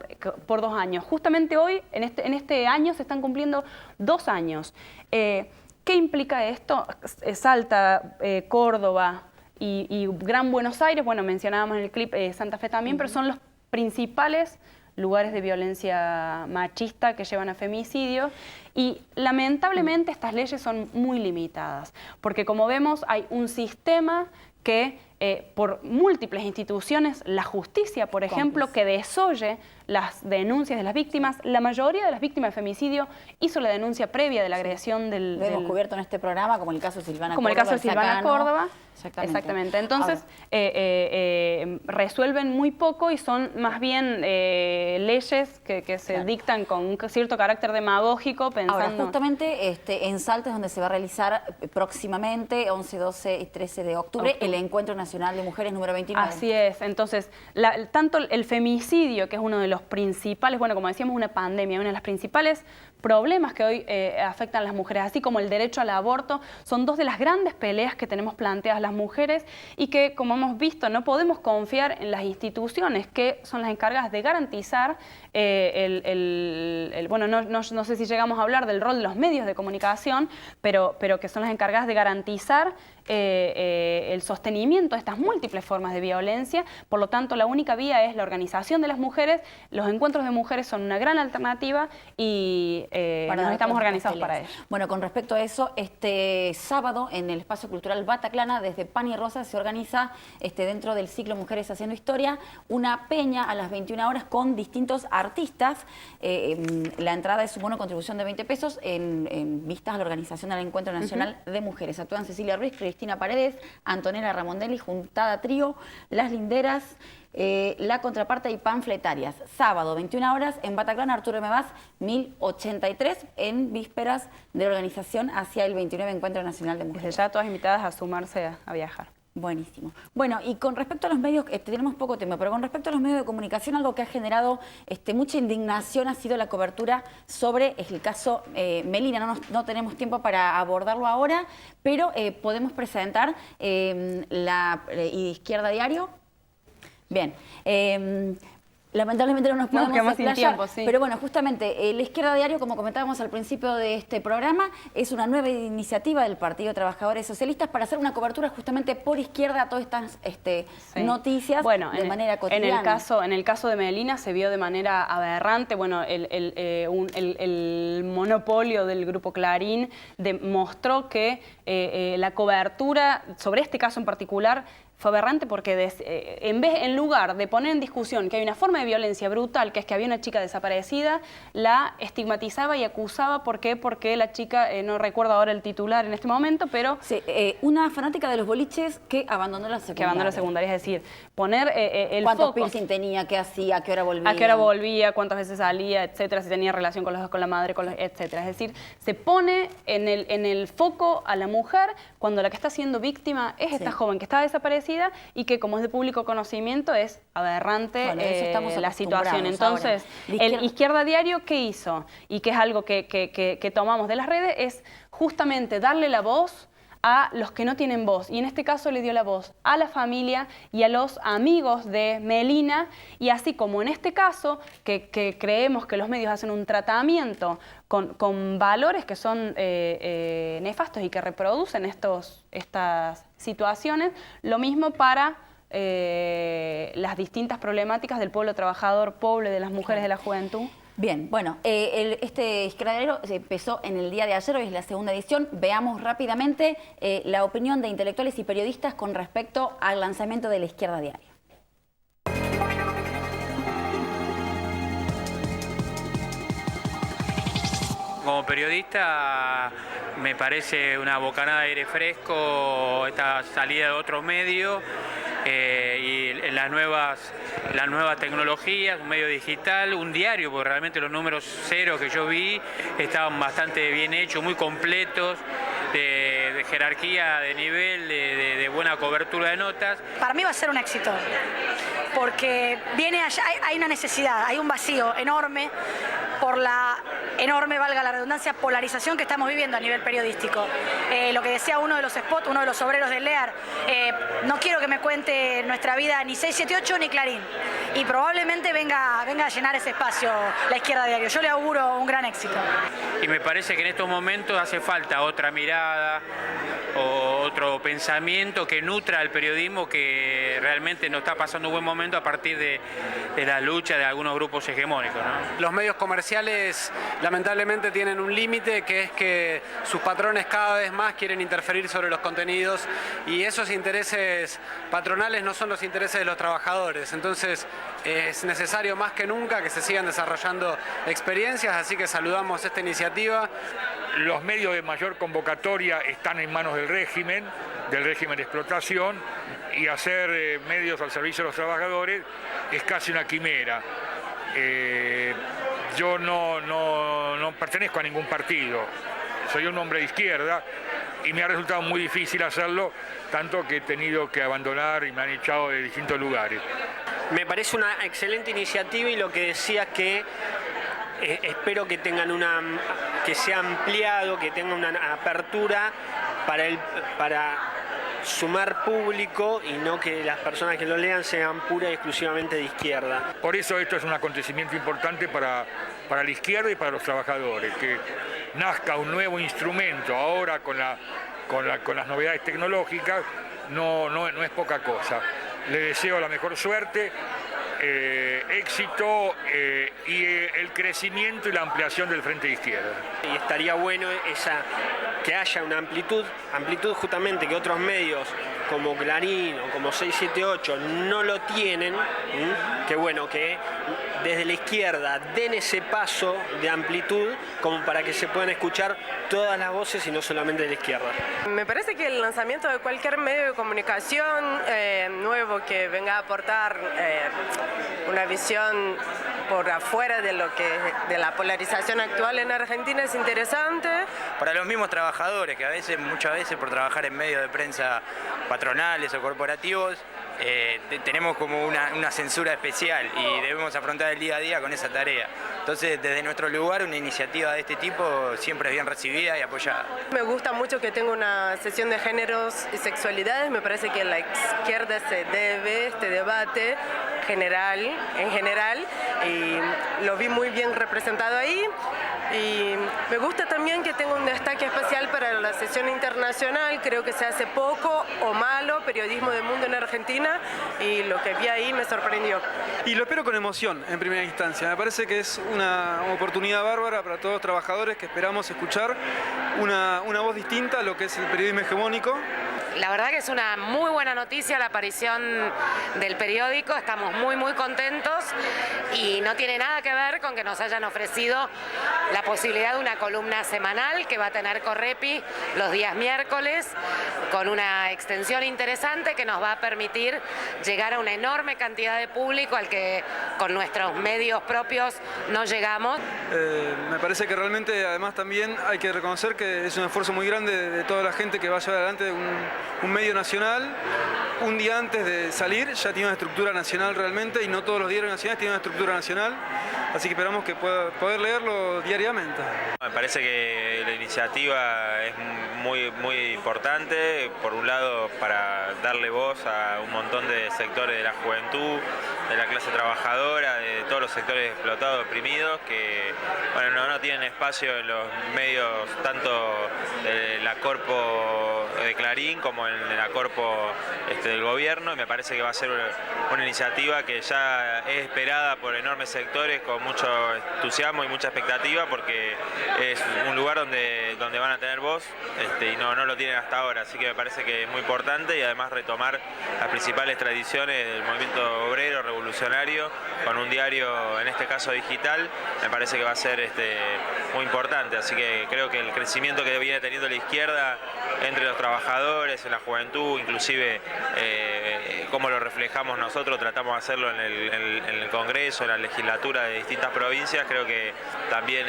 Speaker 10: por 2 años. Justamente hoy, en este año, se están cumpliendo 2 años. ¿Qué implica esto? Salta, Córdoba y Gran Buenos Aires, bueno, mencionábamos en el clip Santa Fe también, pero son los principales lugares de violencia machista que llevan a femicidio, y lamentablemente estas leyes son muy limitadas, porque como vemos hay un sistema que por múltiples instituciones, la justicia, por ejemplo, que desoye las denuncias de las víctimas. La mayoría de las víctimas de femicidio hizo la denuncia previa de la agresión del...
Speaker 1: Lo hemos cubierto en este programa, como el caso de Silvana Córdoba.
Speaker 10: Como el caso de Silvana Córdoba.
Speaker 1: Exactamente.
Speaker 10: Entonces, resuelven muy poco y son más bien leyes que se dictan con un cierto carácter demagógico, pensando...
Speaker 1: Ahora, justamente en Salta es donde se va a realizar próximamente, 11, 12 y 13 de octubre, el Encuentro Nacional de Mujeres número 29.
Speaker 10: Así es. Entonces, tanto el femicidio, que es uno de los principales, bueno, como decíamos, una pandemia, uno de los principales problemas que hoy afectan a las mujeres, así como el derecho al aborto, son dos de las grandes peleas que tenemos planteadas las mujeres y que, como hemos visto, no podemos confiar en las instituciones que son las encargadas de garantizar bueno, no sé si llegamos a hablar del rol de los medios de comunicación, pero que son las encargadas de garantizar el sostenimiento de estas múltiples formas de violencia. Por lo tanto, la única vía es la organización de las mujeres. Los encuentros de mujeres son una gran alternativa y nos estamos organizados para ello.
Speaker 1: Bueno, con respecto a eso, este sábado en el Espacio Cultural Bataclana, desde Pan y Rosa, se organiza dentro del ciclo Mujeres Haciendo Historia una peña a las 21 horas con distintos artistas. La entrada es una contribución de 20 pesos en vistas a la organización del Encuentro Nacional de Mujeres. Actúan Cecilia Ruiz, Cristina Paredes, Antonella Ramondelli, Juntada Trío, Las Linderas, La Contraparte y Panfletarias. Sábado, 21 horas, en Bataclán, Arturo M. Vaz, 1083, en vísperas de la organización hacia el 29 Encuentro Nacional de Mujeres.
Speaker 10: Desde ya todas invitadas a sumarse a viajar.
Speaker 1: Buenísimo. Bueno, y con respecto a los medios, tenemos poco tiempo, pero con respecto a los medios de comunicación, algo que ha generado mucha indignación ha sido la cobertura sobre el caso Melina. No tenemos tiempo para abordarlo ahora, pero podemos presentar la Izquierda Diario. Bien. Lamentablemente no nos podemos explayar, pero bueno, justamente la Izquierda Diario, como comentábamos al principio de este programa, es una nueva iniciativa del Partido de Trabajadores Socialistas para hacer una cobertura justamente por izquierda a todas estas noticias de manera cotidiana.
Speaker 10: En el caso de Melina se vio de manera aberrante, bueno, el monopolio del Grupo Clarín demostró que la cobertura sobre este caso en particular fue aberrante porque en lugar de poner en discusión que hay una forma de violencia brutal, que es que había una chica desaparecida, la estigmatizaba y acusaba. ¿Por qué? Porque la chica, no recuerdo ahora el titular en este momento, pero...
Speaker 1: Sí, una fanática de los boliches que abandonó la secundaria.
Speaker 10: Que abandonó la secundaria, es decir, poner el
Speaker 1: ¿Cuántos
Speaker 10: foco...
Speaker 1: piercing tenía? ¿Qué hacía? ¿A qué hora volvía?
Speaker 10: ¿A qué hora volvía? ¿Cuántas veces salía? Etcétera, si tenía relación con la madre, etcétera. Es decir, se pone en el foco a la mujer cuando la que está siendo víctima es esta joven que está desaparecida y que, como es de público conocimiento, es aberrante la situación. Entonces, el Izquierda Diario, ¿qué hizo? Y que es algo que tomamos de las redes, es justamente darle la voz a los que no tienen voz, y en este caso le dio la voz a la familia y a los amigos de Melina, y así como en este caso, que creemos que los medios hacen un tratamiento con valores que son nefastos y que reproducen estas situaciones, lo mismo para las distintas problemáticas del pueblo trabajador pobre, de las mujeres, de la juventud.
Speaker 1: Bien, bueno, este Izquierda Diario empezó en el día de ayer, hoy es la segunda edición. Veamos rápidamente la opinión de intelectuales y periodistas con respecto al lanzamiento de la Izquierda Diario.
Speaker 12: Como periodista me parece una bocanada de aire fresco esta salida de otros medios y las nuevas tecnologías, un medio digital, un diario, porque realmente los números cero que yo vi estaban bastante bien hechos, muy completos, de jerarquía, de nivel, de buena cobertura de notas.
Speaker 13: Para mí va a ser un éxito, porque hay una necesidad, hay un vacío enorme por la enorme, valga la redundancia, polarización que estamos viviendo a nivel periodístico. Lo que decía uno de los spots, uno de los obreros del LEAR, no quiero que me cuente nuestra vida ni 678 ni Clarín. Y probablemente venga a llenar ese espacio la Izquierda Diario. Yo le auguro un gran éxito.
Speaker 12: Y me parece que en estos momentos hace falta otra mirada o otro pensamiento que nutra al periodismo, que realmente no está pasando un buen momento a partir de la lucha de algunos grupos hegemónicos, ¿no?
Speaker 14: Los medios comerciales lamentablemente tienen un límite, que es que sus patrones cada vez más quieren interferir sobre los contenidos, y esos intereses patronales no son los intereses de los trabajadores. Entonces es necesario más que nunca que se sigan desarrollando experiencias, así que saludamos esta iniciativa.
Speaker 15: Los medios de mayor convocatoria están en manos del régimen de explotación, y hacer medios al servicio de los trabajadores es casi una quimera. yo no pertenezco a ningún partido, soy un hombre de izquierda y me ha resultado muy difícil hacerlo, tanto que he tenido que abandonar y me han echado de distintos lugares.
Speaker 14: Me parece una excelente iniciativa y lo que decía que espero que tengan que sea ampliado, que tenga una apertura para sumar público y no que las personas que lo lean sean pura y exclusivamente de izquierda.
Speaker 15: Por eso esto es un acontecimiento importante para la izquierda y para los trabajadores, que nazca un nuevo instrumento ahora con las novedades tecnológicas, no es poca cosa. Le deseo la mejor suerte, éxito y el crecimiento y la ampliación del Frente de Izquierda.
Speaker 14: Y estaría bueno que haya una amplitud justamente que otros medios como Clarín o como 678 no lo tienen, que bueno, que desde la izquierda den ese paso de amplitud como para que se puedan escuchar todas las voces y no solamente de la izquierda.
Speaker 16: Me parece que el lanzamiento de cualquier medio de comunicación nuevo que venga a aportar una visión por afuera de de la polarización actual en Argentina es interesante.
Speaker 17: Para los mismos trabajadores, que muchas veces por trabajar en medios de prensa patronales o corporativos, tenemos como una censura especial y debemos afrontar el día a día con esa tarea. Entonces, desde nuestro lugar, una iniciativa de este tipo siempre es bien recibida y apoyada.
Speaker 16: Me gusta mucho que tenga una sesión de géneros y sexualidades. Me parece que a la izquierda se debe este debate en general, y lo vi muy bien representado ahí. Y me gusta también que tenga un destaque especial para la sesión internacional. Creo que se hace poco o malo periodismo del mundo en Argentina y lo que vi ahí me sorprendió.
Speaker 18: Y lo espero con emoción en primera instancia. Me parece que es una oportunidad bárbara para todos los trabajadores que esperamos escuchar una voz distinta a lo que es el periodismo hegemónico.
Speaker 19: La verdad que es una muy buena noticia la aparición del periódico, estamos muy contentos y no tiene nada que ver con que nos hayan ofrecido la posibilidad de una columna semanal que va a tener Correpi los días miércoles con una extensión interesante que nos va a permitir llegar a una enorme cantidad de público al que con nuestros medios propios no llegamos.
Speaker 18: Me parece que realmente además también hay que reconocer que es un esfuerzo muy grande de toda la gente que va a llevar adelante un medio nacional. Un día antes de salir ya tiene una estructura nacional realmente y no todos los diarios nacionales tienen una estructura nacional, así que esperamos que poder leerlo diariamente.
Speaker 7: Me parece que la iniciativa es muy importante, por un lado para darle voz a un montón de sectores de la juventud, de la clase trabajadora, de todos los sectores explotados, oprimidos, que bueno, no tienen espacio en los medios tanto de la corpo de Clarín como en la corpo del gobierno, y me parece que va a ser una iniciativa que ya es esperada por enormes sectores con mucho entusiasmo y mucha expectativa, porque es un lugar donde van a tener voz y no lo tienen hasta ahora, así que me parece que es muy importante, y además retomar las principales tradiciones del movimiento obrero revolucionario con un diario, en este caso digital, me parece que va a ser muy importante, así que creo que el crecimiento que viene teniendo la izquierda entre los trabajadores, en la juventud, inclusive cómo lo reflejamos nosotros, tratamos de hacerlo en el Congreso, en la legislatura de distintas provincias, creo que también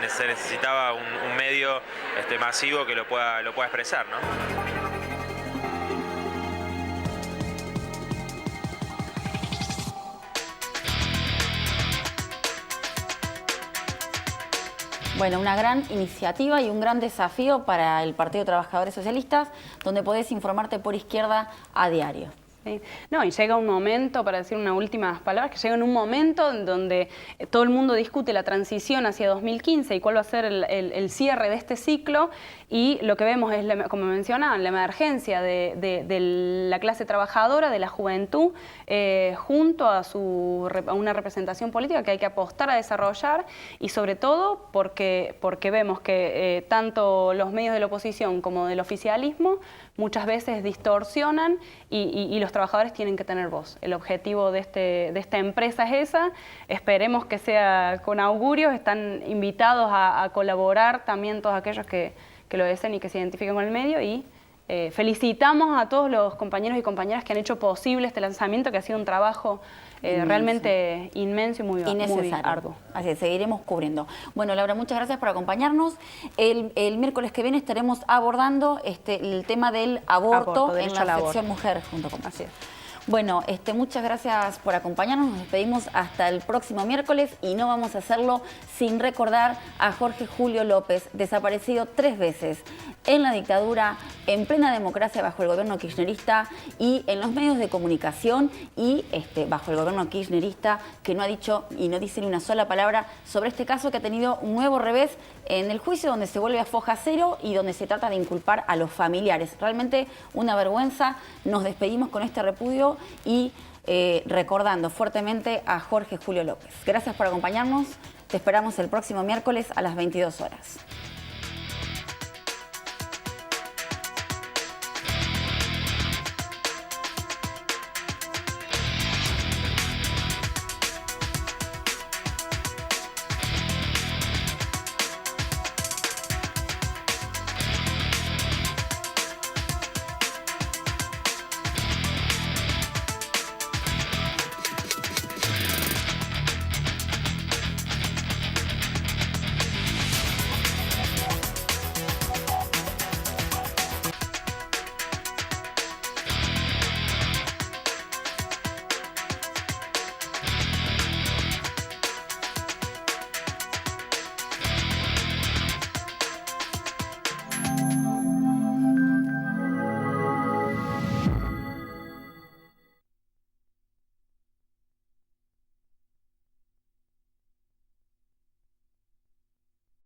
Speaker 7: se necesitaba un medio masivo que lo pueda expresar, ¿no?
Speaker 1: Bueno, una gran iniciativa y un gran desafío para el Partido de Trabajadores Socialistas, donde podés informarte por izquierda a diario.
Speaker 10: Sí. No, y llega un momento, para decir unas últimas palabras, que llega en un momento en donde todo el mundo discute la transición hacia 2015 y cuál va a ser el cierre de este ciclo, y lo que vemos es, como mencionaban, la emergencia de la clase trabajadora, de la juventud, junto a una representación política que hay que apostar a desarrollar, y sobre todo porque vemos que tanto los medios de la oposición como del oficialismo muchas veces distorsionan y los trabajadores tienen que tener voz. El objetivo de esta empresa es esa, esperemos que sea con augurios, están invitados a colaborar también todos aquellos que lo deseen y que se identifiquen con el medio, y felicitamos a todos los compañeros y compañeras que han hecho posible este lanzamiento, que ha sido un trabajo realmente inmenso y muy arduo.
Speaker 1: Así es, seguiremos cubriendo. Bueno, Laura, muchas gracias por acompañarnos. El miércoles que viene estaremos abordando el tema del aborto en la sección Mujer junto con
Speaker 10: Así es.
Speaker 1: Bueno, muchas gracias por acompañarnos. Nos despedimos hasta el próximo miércoles y no vamos a hacerlo sin recordar a Jorge Julio López, desaparecido 3 veces en la dictadura, en plena democracia bajo el gobierno kirchnerista y en los medios de comunicación y bajo el gobierno kirchnerista, que no ha dicho y no dice ni una sola palabra sobre este caso, que ha tenido un nuevo revés en el juicio, donde se vuelve a foja cero y donde se trata de inculpar a los familiares. Realmente una vergüenza. Nos despedimos con este repudio y recordando fuertemente a Jorge Julio López. Gracias por acompañarnos. Te esperamos el próximo miércoles a las 22 horas.